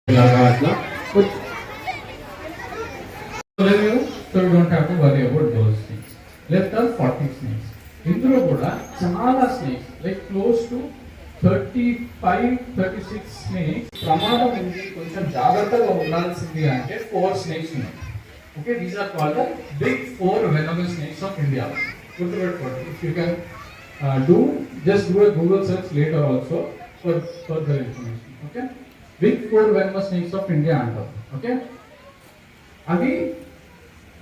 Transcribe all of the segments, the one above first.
So you don't have to worry about those things. Left are 40 snakes. ఇందులో కూడా చాలా snakes like close to 35-36 snakes ప్రమాదం ఉంది, కొంచెం జాగ్రత్తగా ఉండాల్సింది అంటే 4 స్నేక్స్ ఉన్నాయి. Okay, these are called the big 4 venomous snakes of India. గుర్తుపెట్టుకోండి. If you can just do a Google search later also for further information. Okay, big 4 venomous snakes of India అంటారు. Okay, అవి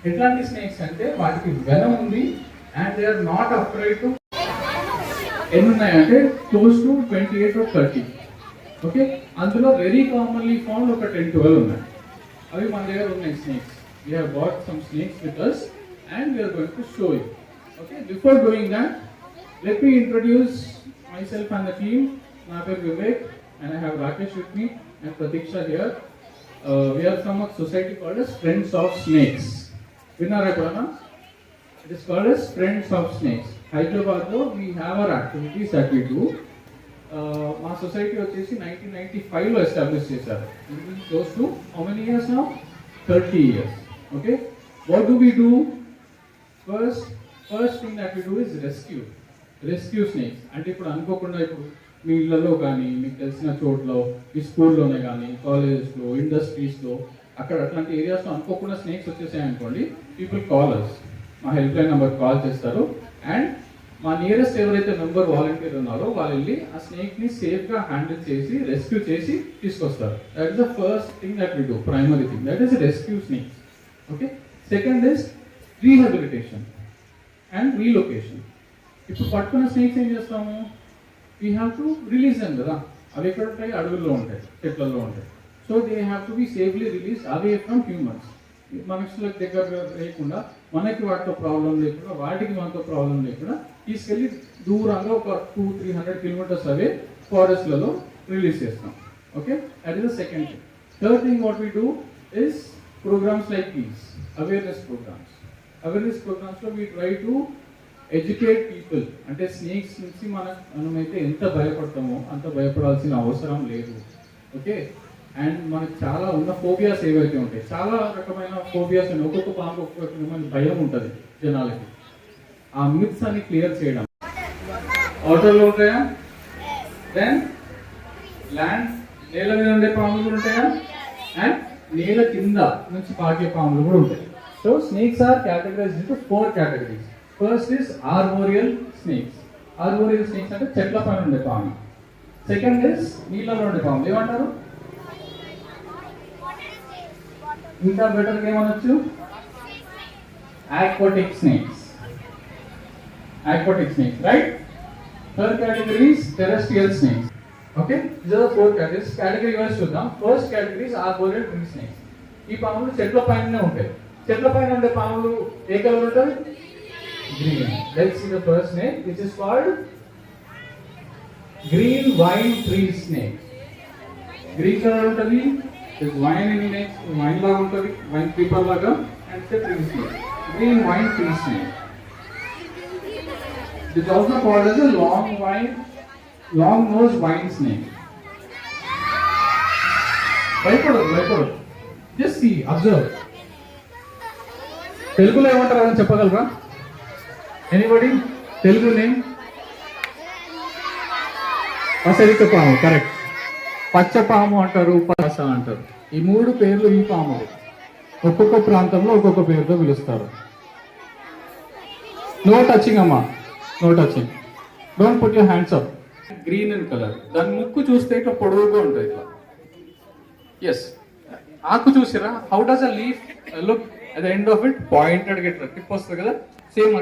ఎట్లాంటి snakes అంటే వాటికి venom ఉంది and they are not afraid to ఎన్ని ఉన్నాయంటే close to 28 or 30. Okay, అందులో very commonly found ఒక 10-12 ఉన్నాయి. అవి మన దగ్గర ఉన్నాయి snakes. We have bought some snakes with us and we are going to show you. Okay, before doing that, let me introduce myself and the team. My name is Vivek and I have Rakesh with me and Pratiksha here. We are from a society called as Friends of Snakes. Vinnara eppadana? It is called as Friends of Snakes. Hyderabad lo we have our activities that we do. మా society వచ్చేసి 1995 లో establish చేశారు. Close to how many years now? 30 years. Okay, what do we do? First thing that we do is rescue snakes. అంటే ఇప్పుడు అనుకోకుండా ఇప్పుడు మీ ఇళ్లలో కానీ మీకు తెలిసిన చోట్ల మీ స్కూల్లోనే కానీ కాలేజెస్లో ఇండస్ట్రీస్లో అక్కడ అట్లాంటి ఏరియాస్లో అనుకోకుండా స్నేక్స్ వచ్చేసాయి అనుకోండి, పీపుల్ కాల్ అస్, మా హెల్ప్ లైన్ నెంబర్ కాల్ చేస్తారు అండ్ మా నియరెస్ట్ ఎవరైతే మెంబర్ వాలంటీర్ ఉన్నారో వాళ్ళు వెళ్ళి ఆ స్నేక్ని సేఫ్గా హ్యాండిల్ చేసి రెస్క్యూ చేసి తీసుకొస్తారు. That is the first thing that we do, primary thing that is rescue snakes. Okay, second is rehabilitation and relocation. ఇప్పుడు పట్టుకున్న స్నేక్స్ ఏం చేస్తాము, we have to release them కదా. అవి ఎక్కడ ఉంటాయి? అడవుల్లో ఉంటాయి, చెట్లలో ఉంటాయి. So they have to be safely release away from humans. మనుషులకు దగ్గర లేకుండా, మనకి వాటితో ప్రాబ్లం లేకుండా, వాటికి మనతో ప్రాబ్లం లేకుండా తీసుకెళ్ళి దూరంగా ఒక 200-300 కిలోమీటర్స్ అవే ఫారెస్ట్లలో రిలీజ్ చేస్తాం. Okay, that is the second thing. Third thing what we do is programs like these, awareness programs లో we try to educate people. అంటే స్నేక్స్ నుంచి మనమైతే ఎంత భయపడతామో అంత భయపడాల్సిన అవసరం లేదు. ఓకే, అండ్ మనకు చాలా ఉన్న ఫోబియాస్ ఏవైతే ఉంటాయి, చాలా రకమైన ఫోబియాస్ ఉన్నాయి. ఒక్కొక్క పాము ఒక్కొక్క రకమైన భయం ఉంటుంది జనాలకి. ఆ మిత్స్ అని క్లియర్ చేయడం. వాటర్లో ఉంటాయా? దెన్ ల్యాండ్, నేల మీద ఉండే పాములు ఉంటాయా? అండ్ నేల కింద నుంచి పాకే పాములు కూడా ఉంటాయి. So snakes are categorized into 4 categories. First is arboreal snakes. Arboreal snakes అంటే చెట్ల పైన ఉండే పాము. సెకండ్ ఇస్ నీళ్ళలో ఉండే పాము, ఏమంటారు? ఇంకా బెటర్గా ఏమనొచ్చు? aquatic snakes, right? Third category is terrestrial snakes. Okay, these are the 4 categories. Category wise చూద్దాం. First category is arboreal tree snakes. ఈ పాములు చెట్ల పైనే ఉంటాయి. చెట్ల పైన ఉండే పాములు ఏ కలర్ ఉంటాయి? Green. Let's see the first snake, which is called green vine tree snake. Green colour ఉంటుంది, వైన్ వైన్ లాగా ఉంటుంది, వైన్ క్రీపర్ లాగా, and tree snake. Green vine tree snake. It is also called as a long nose vine snake. భయపడదు. Just see, observe. తెలుగులో ఏమంటారు అని చెప్పగలరా? Anybody? Telugu name? పసరిక పాము, కరెక్ట్. పచ్చ పాము అంటారు, పస అంటారు. ఈ 3 పేర్లు ఈ పాములు. ఒక్కొక్క ప్రాంతంలో ఒక్కొక్క పేరుతో పిలుస్తారు. నో టచింగ్ అమ్మా, no touching. Don't put your hands up. Green in colour. దాని ముక్కు చూస్తే ఇట్లా పొడవుగా ఉంటుంది ఇట్లా. ఎస్, ఆకు చూసిరా? How does a leaf look at the end of it? Pointed గా ఇట్లా టిప్ వస్తుంది కదా, same.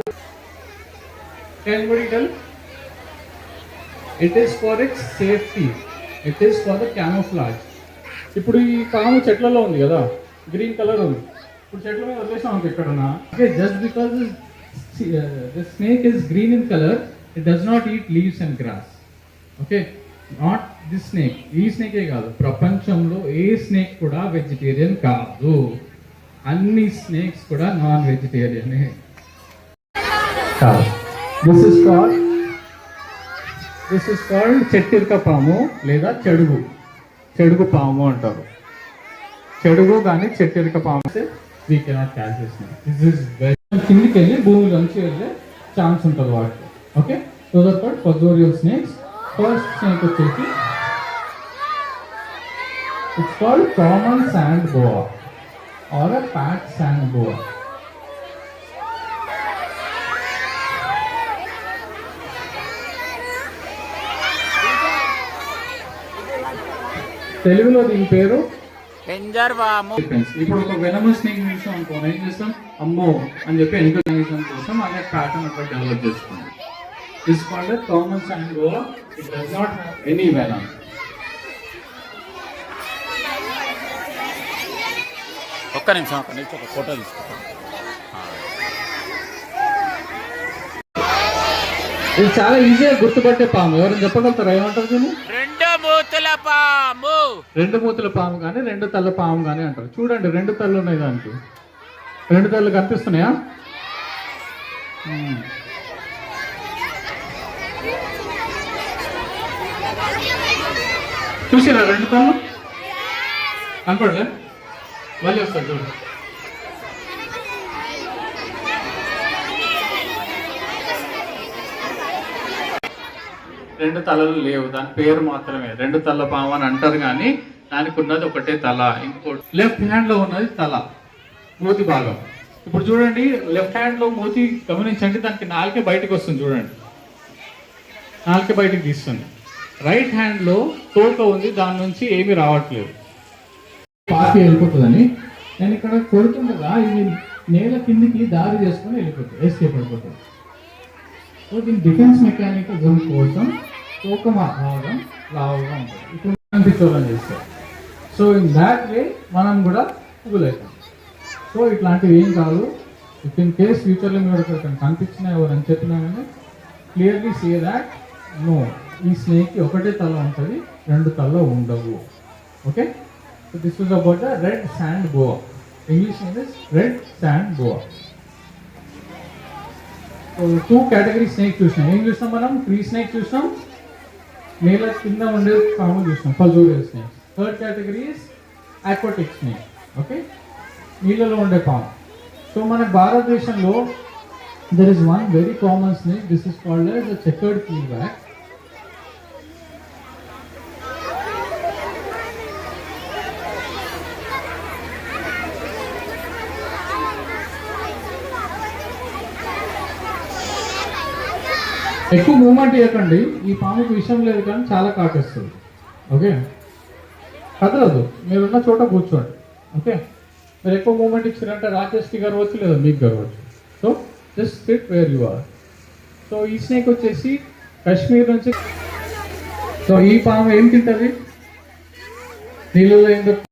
Anybody tell? It is for its safety. It is for the camouflage. ఇప్పుడు ఈ పాము చెట్లలో ఉంది కదా, గ్రీన్ కలర్ ఉంది. ఇప్పుడు చెట్ల మీద వదిలేసాం ఎక్కడన్నా. Okay, just because the snake is green in colour, it does not eat leaves and grass. Okay, not this snake. ఈ స్నేకే కాదు, ప్రపంచంలో ఏ స్నేక్ కూడా వెజిటేరియన్ కాదు. అన్ని స్నేక్స్ కూడా నాన్ వెజిటేరియనే కాదు. దిస్ ఇస్ కాల్డ్ చెట్టిర్క పాము లేదా చెడుగు పాము అంటారు. చెడుగు కానీ చెట్టెరిక పాము we cannot catch this snake. This is very కిందికి వెళ్ళి భూమిలోంచి వెళ్ళే ఛాన్స్ ఉంటుంది వాటికి. Okay, so that but fossorial snakes. First snake వచ్చేసి it's called common sand boa or a pack sand boa. తెలుగులో దీని పేరు ఇప్పుడు ఒక వెనమస్ స్నేక్ చూసాం అనుకో, ఏం చేస్తాం, అమ్మో అని చెప్పి ఎన్కరేజం కోసం అనే ప్యాటర్న్ అట్లా డెవలప్ చేస్తుంది. It's called common sand బోవా. It does not have any venom. ఒక్క నిమిషం ఒక ఫోటో తీసుకుంటాం. ఇది చాలా ఈజీగా గుర్తుపట్టే పాము. ఎవరైనా చెప్పగలుగుతారా ఏమంటారు దీన్ని? రెండు మూతుల పాము కానీ రెండు తల్ల పాము కానీ అంటారు. చూడండి, రెండు తల్లు ఉన్నాయి దానికి. రెండు తల్లు కనిపిస్తున్నాయా? చూసారా రెండు తల్లు? కనపడలే? మళ్ళీ వస్తారు చూడండి. రెండు తలలు లేవు, దాని పేరు మాత్రమే రెండు తల్ల పాము అని అంటారు. కానీ దానికి ఉన్నది ఒకటే తల. ఇంకోటి లెఫ్ట్ హ్యాండ్ లో ఉన్నది తల, మూతి భాగం. ఇప్పుడు చూడండి, లెఫ్ట్ హ్యాండ్ లో మూతి గమనించండి, దానికి నాలుకే బయటకు వస్తుంది. చూడండి, నాలుకే బయటకు తీస్తుంది. రైట్ హ్యాండ్ లో తోక ఉంది, దాని నుంచి ఏమీ రావట్లేదు, పాకి వెళ్ళిపోతుందని. నేను ఇక్కడ కొడుతుండగా ఇది నేల కిందికి దారి చేసుకుని వెళ్ళిపోతుంది, ఎస్కేప్ అయిపోతుంది. సో దీని డిఫెన్స్ మెకానిజం కోసం తోక భాగం లావుగా ఉంటుంది. ఇప్పుడు కనిపించాలని చేస్తారు. సో ఇన్ దాట్ వే మనం కూడా పువ్వులు అవుతాం. సో ఇట్లాంటివి ఏం కాదు. ఇఫ్ ఇన్ కేస్ ఫ్యూచర్లో మీరు ఒకరికి కనిపించినా ఎవరని చెప్పినా కానీ క్లియర్లీ సే దాట్ నో, ఈ స్నేక్కి ఒకటే తల ఉంటుంది, రెండు తల ఉండవు. Okay, so this was about the red sand బోవా. English name is red sand బోవా. Two category snake చూసినాం. ఏం చూసినాం మనం? ట్రీ స్నేక్ చూసినాం, నేల కింద ఉండే పాము చూసినాం, fossorial snake. Third category is aquatic snake. Okay, నీళ్ళలో ఉండే పాము. సో మన భారతదేశంలో there is one very common snake. This is called as the checkered keelback. ఎక్కువ మూమెంట్ ఇవ్వకండి, ఈ పాముకి విషయం లేదు కానీ చాలా కాటేస్తుంది. ఓకే, కదలదు, మీరున్న చోట కూర్చోండి. ఓకే, మీరు ఎక్కువ మూమెంట్ ఇచ్చారంటే రాకేష్కి గర్వచ్చు లేదా మీకు గర్వచ్చు. So just sit where you are. So ఈ స్నేక్ వచ్చేసి కాశ్మీర్ నుంచి. సో ఈ పాము ఏం తింటుంది? నీళ్ళలో ఏం దొరుకుతుంది?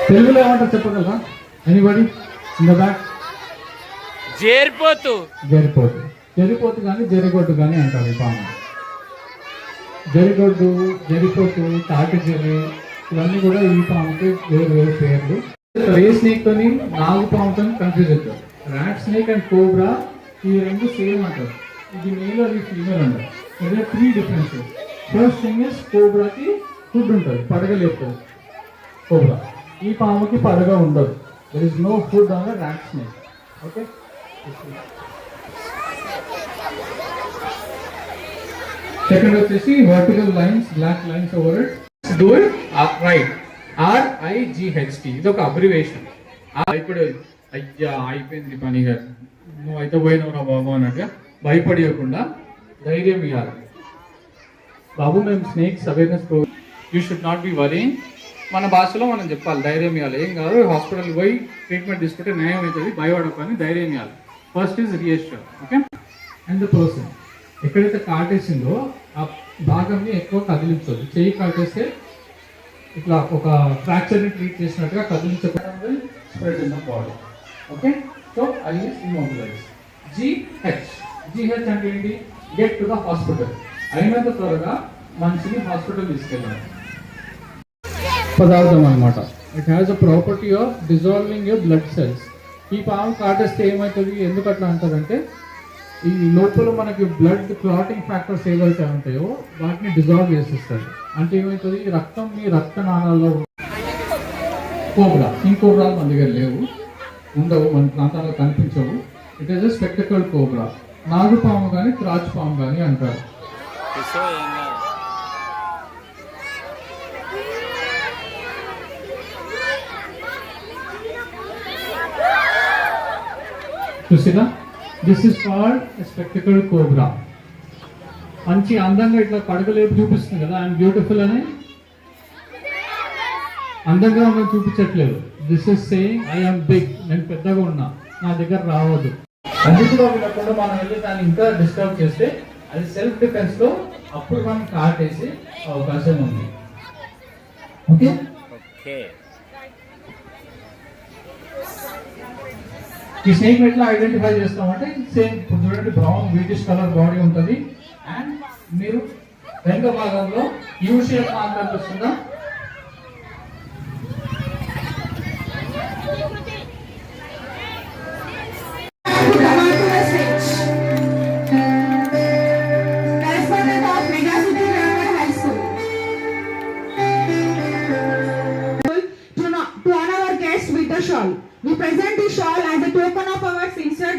తెలుగులో ఏమంటారు చెప్పగలరా? Anybody in the back? జరిపోతు కానీ జరిగొడ్డు కానీ అంటారు ఈ పాము. జరిగొడ్డు, జరిపోతు, తాటి జరి, ఇవన్నీ కూడా ఈ పాముకి వేరు వేరు పేర్లు. ఏ స్నేక్ తోని నాగు పాముతో కన్ఫ్యూజ్ అవుతారు. ర్యాట్ స్నేక్ అండ్ కోబ్రా ఈ రెండు సేమ్ అంటారు. ఇది మేల్, అది ఫీమేల్ అంటారు. అదే 3 డిఫరెన్సెస్. ఫస్ట్ థింగ్ ఇస్ కోబ్రాకి ఫుడ్ ఉంటుంది, పడగ లేపుతుంది కోబ్రా. ఈ పాముకి పడగ ఉండదు. There is no hood on the rat snake. Okay, second వచ్చేసి vertical lines, black lines over it. Do it right, RIGHT. ఇది ఒక అబ్రివేషన్. ఇప్పుడు అయ్యా అయిపోయింది పనిగా, నువ్వు అయితే పోయినవురా బాబు అన్నట్టుగా భయపడకుండా ధైర్యం ఇవ్వాలి. బాబు మేము snakes awareness programme, you should not be worrying. మన భాషలో మనం చెప్పాలి, ధైర్యం ఇవ్వాలి. ఏం కాదు, హాస్పిటల్కి పోయి ట్రీట్మెంట్ తీసుకుంటే న్యాయం అవుతుంది, భయపడకని ధైర్యం ఇవ్వాలి. First is reassure. Okay, and the person ఎక్కడైతే కాటేసిందో ఆ భాగంని ఎక్కువ కదిలించదు. చెయ్యి కాటేస్తే ఇట్లా ఒక ఫ్రాక్చర్ని ట్రీట్ చేసినట్టుగా కదిలించకుండా spread in the body. Okay, so I is immobilize. GH అంటే ఏంటి? Get to the hospital. అయినంత త్వరగా మనిషిని హాస్పిటల్ తీసుకెళ్ళాలి. పదార్థం అనమాట. It has a property of dissolving your blood cells. ఈ పాము కాటేస్తే ఏమవుతుంది, ఎందుకు అట్లా అంటారంటే ఈ లోపల మనకి బ్లడ్ క్లాటింగ్ ఫ్యాక్టర్స్ ఏవైతే ఉంటాయో వాటిని డిజాల్వ్ చేసేస్తుంది. అంటే ఏమవుతుంది, రక్తం మీ రక్త నాళాల్లో కోబ్రా, కింగ్ కోబ్రాలు మన దగ్గర లేవు, ఉండవు, మన ప్రాంతాల్లో కనిపించవు. It is a spectacle cobra. నాగుపాము కానీ త్రాచు పాము కానీ అంటారు. చూసినా, this is called spectacle cobra. మంచి అందంగా ఇట్లా పడగలేపు చూపిస్తుంది కదా, ఐఎమ్ బ్యూటిఫుల్ అని. అందంగా మనం చూపించట్లేదు. This is saying I'm big, నేను పెద్దగా ఉన్నా, నా దగ్గర రావద్దు. అది కూడా వినకుండా మనం వెళ్ళి దాన్ని ఇంకా డిస్టర్బ్ చేస్తే అది సెల్ఫ్ డిఫెన్స్ లో అప్పుడు మనం కాటేసే అవకాశం ఉంది. ఓకే, ఈ స్నేక్ ఎట్లా ఐడెంటిఫై చేస్తామంటే సేమ్ చూడండి, బ్రౌన్ వీటిష్ కలర్ బాడీ ఉంటుంది. అండ్ మీరు వెనుక భాగంలో యూ షేప్ మార్క్ కనిపిస్తుందా? We present this shawl as a token of our sincere.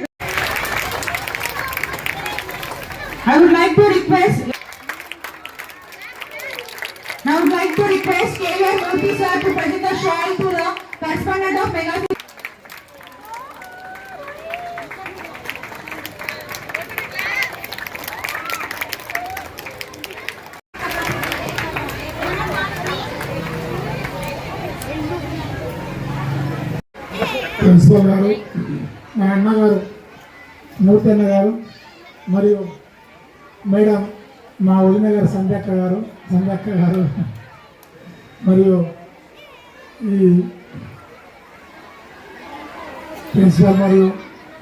I would like to request K.R. Murthy sir to present the shawl to the correspondent of Mega. Principal గారు, మా అన్నగారు మూర్తి అన్న గారు, మరియు madam మా వదిన గారు సంధ్యక్క గారు, మరియు ఈ ప్రిన్సిపల్ మరియు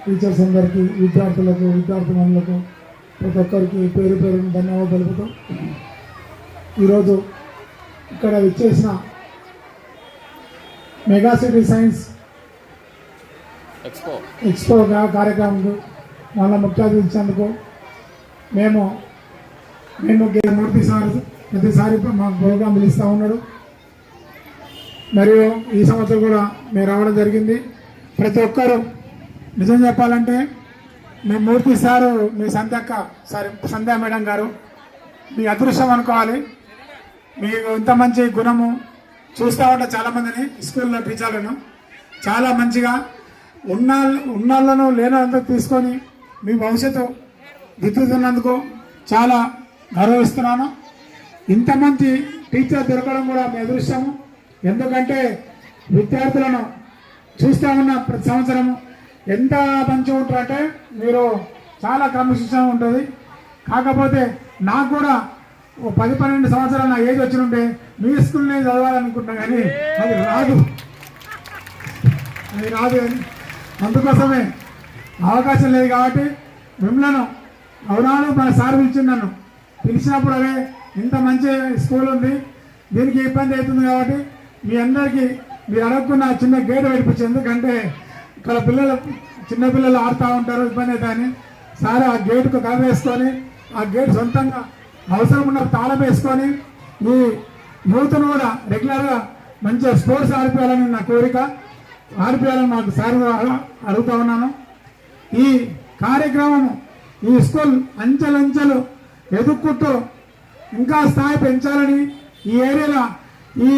టీచర్స్ అందరికీ, విద్యార్థులకు ప్రతి ఒక్కరికి పేరు పేరును ధన్యవాదాలు తెలుపుతూ, ఈరోజు ఇక్కడ విచ్చేసిన మెగా సిటీ సైన్స్ ఎక్స్పో కార్యక్రమంకు మళ్ళీ ముఖ్య అతిథి ఇచ్చేందుకు మేము మూర్తి సార్ ప్రతిసారి మా ప్రోగ్రాం పిలుస్తూ ఉన్నాడు. మరియు ఈ సంవత్సరం కూడా మేము రావడం జరిగింది. ప్రతి ఒక్కరు నిజం చెప్పాలంటే మీ మూర్తి సారు, మీ సంధ్యా మేడం గారు మీ అదృష్టం అనుకోవాలి. మీకు ఇంత మంచి గుణము చూస్తూ ఉంటా చాలామందిని స్కూల్లో టీచర్లను చాలా మంచిగా ఉన్నాళ్ళను లేనందుకు తీసుకొని మీ భవిష్యత్తు దిద్దుతున్నందుకు చాలా గౌరవిస్తున్నాను. ఇంతమంది టీచర్ దొరకడం కూడా మీ అదృష్టము. ఎందుకంటే విద్యార్థులను చూస్తూ ఉన్న ప్రతి సంవత్సరము ఎంత మంచిగా ఉంటారంటే మీరు చాలా క్రమశిక్షణ ఉంటుంది. కాకపోతే నాకు కూడా 10-12 సంవత్సరాలు నా ఏజ్ వచ్చి ఉంటే మీ స్కూల్నే చదవాలనుకుంటున్నా, కానీ అది రాదు అని అందుకోసమే అవకాశం లేదు. కాబట్టి మిమ్మల్ని అవునాడు మన సార్ పిలిచిందను పిలిచినప్పుడు అవే ఇంత మంచి స్కూల్ ఉంది, దీనికి ఇబ్బంది అవుతుంది కాబట్టి మీ అందరికీ మీరు అడగకున్న చిన్న గేట్ పెట్టించి, ఎందుకంటే ఇక్కడ చిన్నపిల్లలు ఆడుతూ ఉంటారు, ఇబ్బంది అవుతాయని సార్ ఆ గేటుకు కవర్ వేసుకొని ఆ గేట్ సొంతంగా అవసరం ఉన్న తాళం వేసుకొని ఈ యూత్ను కూడా రెగ్యులర్గా మంచిగా స్పోర్ట్స్ ఆడిపోయాలని నా కోరిక. ఆడిపోయాలని మాకు సార్ అడుగుతా ఉన్నాను. ఈ కార్యక్రమము ఈ స్కూల్ అంచెలంచెలు ఎదుక్కుంటూ ఇంకా స్థాయి పెంచాలని, ఈ ఏరియాలో ఈ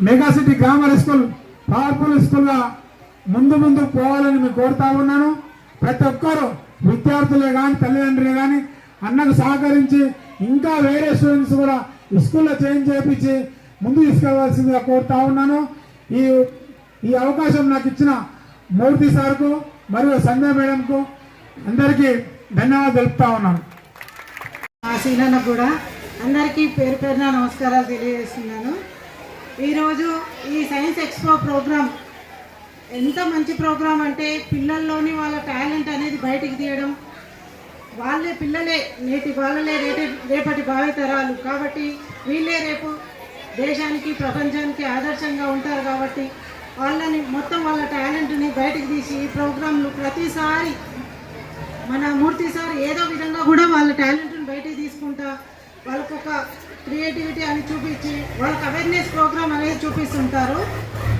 mega city grammar school powerful స్కూల్గా ముందు పోవాలని మీకు కోరుతా ఉన్నాను. ప్రతి ఒక్కరు విద్యార్థులే కానీ తల్లిదండ్రులే కానీ అన్నకు సహకరించి ఇంకా వేరే స్టూడెంట్స్ కూడా స్కూల్లో చేంజ్ చేయించి ముందు తీసుకెళ్లవలసిందిగా కోరుతా ఉన్నాను. ఈ అవకాశం నాకు ఇచ్చిన మూర్తి సార్కు మరియు సంధ్య మేడంకు అందరికీ ధన్యవాదాలు తెలుపుతా ఉన్నాను. సీనన్న కూడా అందరికీ పేరు పేరున నమస్కారాలు తెలియజేస్తున్నాను. ఈరోజు ఈ సైన్స్ ఎక్స్పో ప్రోగ్రాం ఎంత మంచి ప్రోగ్రాం అంటే పిల్లల్లోని వాళ్ళ టాలెంట్ అనేది బయటికి తీయడం, పిల్లలే రేపటి భావితరాలు కాబట్టి వీళ్ళే రేపు దేశానికి ప్రపంచానికి ఆదర్శంగా ఉంటారు. కాబట్టి వాళ్ళని మొత్తం వాళ్ళ టాలెంట్ని బయటికి తీసి ఈ ప్రోగ్రాంలు ప్రతిసారి మన మూర్తి సార్ ఏదో విధంగా కూడా వాళ్ళ టాలెంట్ని బయటికి తీసుకుంటా వాళ్ళకు ఒక క్రియేటివిటీ అని చూపించి వాళ్ళకి అవేర్నెస్ ప్రోగ్రామ్ అనేది చూపిస్తుంటారు.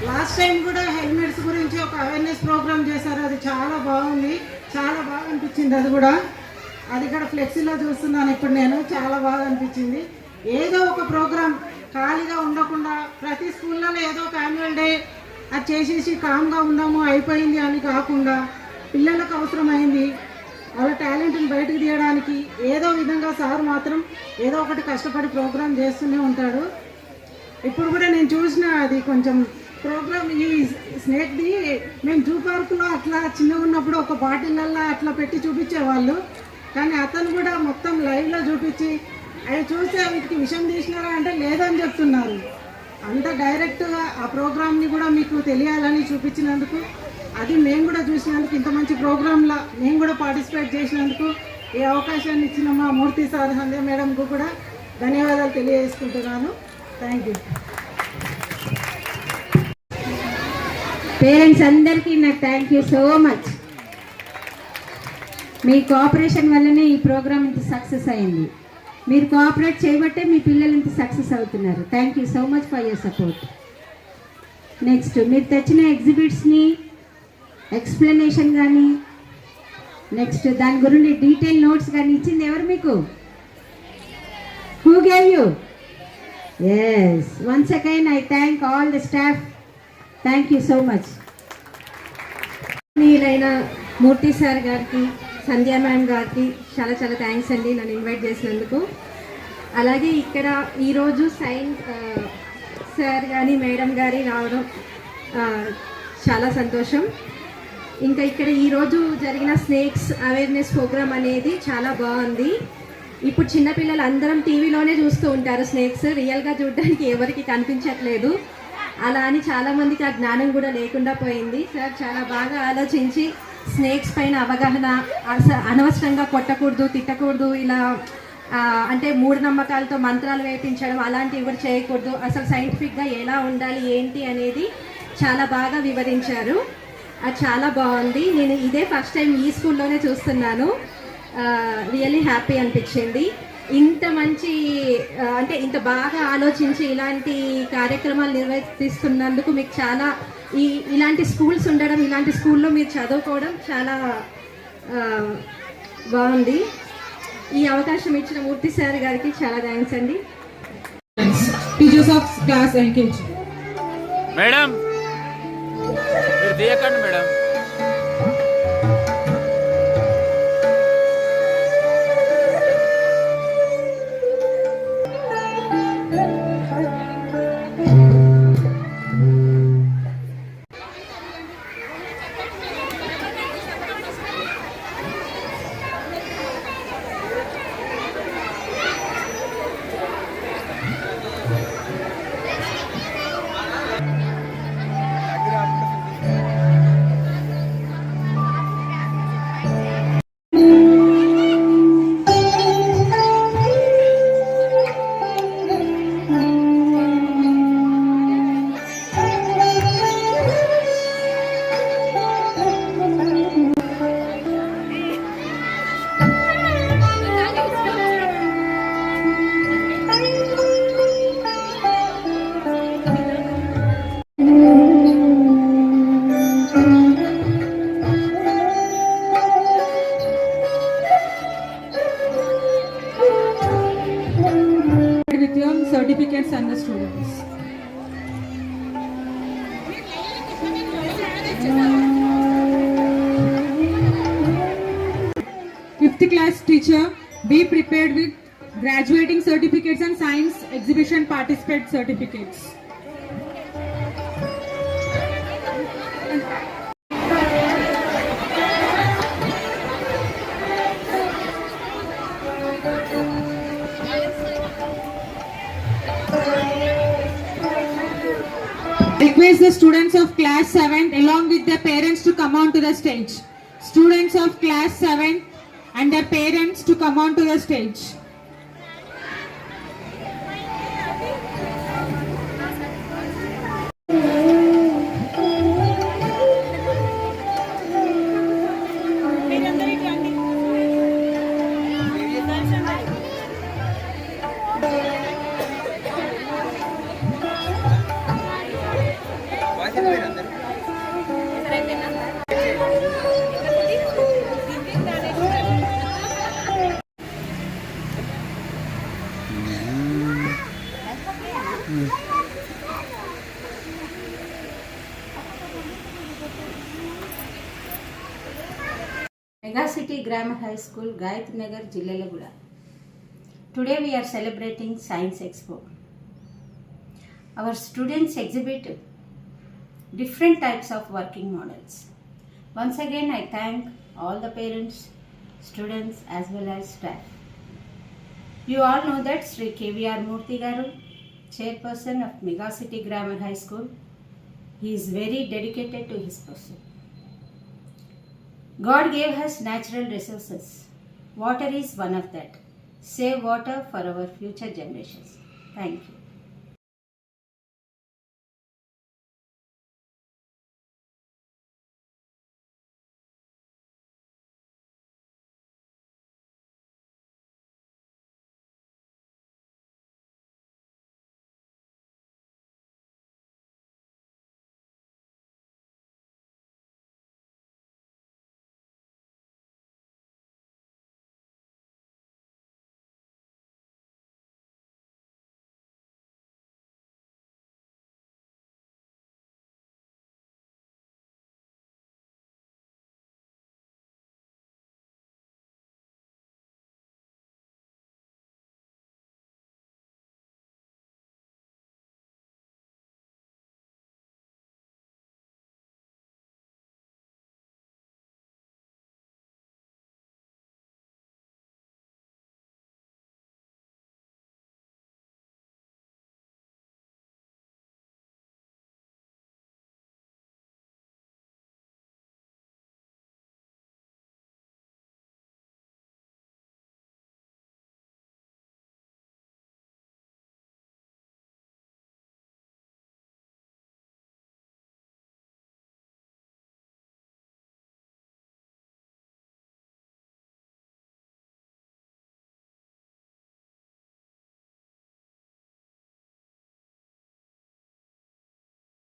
లాస్ట్ టైం కూడా హెల్మెట్స్ గురించి ఒక అవేర్నెస్ ప్రోగ్రామ్ చేశారు. అది చాలా బాగుంది, చాలా బాగా అనిపించింది. అది కూడా ఫ్లెక్సీలో చూస్తున్నాను ఇప్పుడు నేను. చాలా బాగా అనిపించింది. ఏదో ఒక ప్రోగ్రామ్ ఖాళీగా ఉండకుండా ప్రతి స్కూళ్ళలో ఏదో ఒక యాన్యువల్ డే అది చేసేసి కామ్గా ఉందాము అయిపోయింది అని కాకుండా పిల్లలకు అవసరమైంది వాళ్ళ టాలెంట్ని బయటకు తీయడానికి ఏదో విధంగా సార్ మాత్రం ఏదో ఒకటి కష్టపడి ప్రోగ్రామ్ చేస్తూనే ఉంటాడు. ఇప్పుడు కూడా నేను చూసిన అది కొంచెం ప్రోగ్రామ్ ఈ స్నేక్ది మేము జూ పార్కులో అట్లా చిన్నగా ఉన్నప్పుడు ఒక బాటిళ్ళల్లో అట్లా పెట్టి చూపించేవాళ్ళు. కానీ అతను కూడా మొత్తం లైవ్లో చూపించి అవి చూస్తే వీటికి విషయం తీసినారా అంటే లేదని చెప్తున్నారు. అంత డైరెక్ట్గా ఆ ప్రోగ్రామ్ని కూడా మీకు తెలియాలని చూపించినందుకు, అది మేము కూడా చూసినందుకు, ఇంత మంచి ప్రోగ్రాంలో మేము కూడా పార్టిసిపేట్ చేసినందుకు ఈ అవకాశాన్ని ఇచ్చిన మా మూర్తి సార్, సంధ్య మేడంకు కూడా ధన్యవాదాలు తెలియజేసుకుంటున్నాను. Thank you. పేరెంట్స్ అందరికీ నాకు thank you so much. Me cooperation వల్లనే ఈ ప్రోగ్రామ్ ఇంత సక్సెస్ అయింది. మీరు కోఆపరేట్ చేయబట్టే మీ పిల్లలు ఇంత సక్సెస్ అవుతున్నారు. Thank you so much for your support. Next మీరు తెచ్చిన ఎగ్జిబిట్స్ని ఎక్స్ప్లెనేషన్ కానీ నెక్స్ట్ దాని గురించి డీటెయిల్ నోట్స్ కానీ ఇచ్చింది ఎవరు మీకు? Who gave you? Yes, once again I thank all the staff. Thank you so much. మీరైన మూర్తి సార్ గారికి, సంధ్యా మ్యామ్ గారికి చాలా చాలా థ్యాంక్స్ అండి నన్ను ఇన్వైట్ చేసినందుకు. అలాగే ఇక్కడ ఈరోజు సార్ కానీ మేడం గారి రావడం చాలా సంతోషం. ఇంకా ఇక్కడ ఈరోజు జరిగిన స్నేక్స్ అవేర్నెస్ ప్రోగ్రామ్ అనేది చాలా బాగుంది. ఇప్పుడు చిన్నపిల్లలు అందరం టీవీలోనే చూస్తూ ఉంటారు స్నేక్స్, రియల్గా చూడడానికి ఎవరికి కనిపించట్లేదు. అలా అని చాలామందికి ఆ జ్ఞానం కూడా లేకుండా పోయింది. సార్ చాలా బాగా ఆలోచించి స్నేక్స్ పైన అవగాహన, అనవసరంగా కొట్టకూడదు, తిట్టకూడదు, ఇలా అంటే మూఢనమ్మకాలతో మంత్రాలు వేయించడం అలాంటివి కూడా చేయకూడదు, అసలు సైంటిఫిక్గా ఎలా ఉండాలి ఏంటి అనేది చాలా బాగా వివరించారు. అది చాలా బాగుంది. నేను ఇదే ఫస్ట్ టైం ఈ స్కూల్లోనే చూస్తున్నాను. రియల్లీ హ్యాపీ అనిపించింది. ఇంత మంచి అంటే ఇంత బాగా ఆలోచించి ఇలాంటి కార్యక్రమాలు నిర్వహిస్తున్నందుకు మీకు చాలా ఇలాంటి స్కూల్స్ ఉండడం, ఇలాంటి స్కూల్లో మీరు చదువుకోవడం చాలా బాగుంది. ఈ అవకాశం ఇచ్చిన మూర్తి సార్ గారికి చాలా థ్యాంక్స్ అండి. Teachers of class LKG madam మీరు తీయకండి madam. with your certificates and the students. Fifth class teacher, be prepared with graduating certificates and science exhibition participant certificates. Request the students of class 7 along with their parents to come on to the stage. Students of class 7 and their parents to come on to the stage. City Grammar High School, Gayatri Nagar, Jillalaguda. Today we are celebrating Science Expo. Our students exhibit different types of working models. Once again, I thank all the parents, students as well as staff. You all know that Sri KVR Murthy Garu, chairperson of Mega City Grammar High School, he is very dedicated to his pursuit. God gave us natural resources. Water is one of that. Save water for our future generations. Thank you.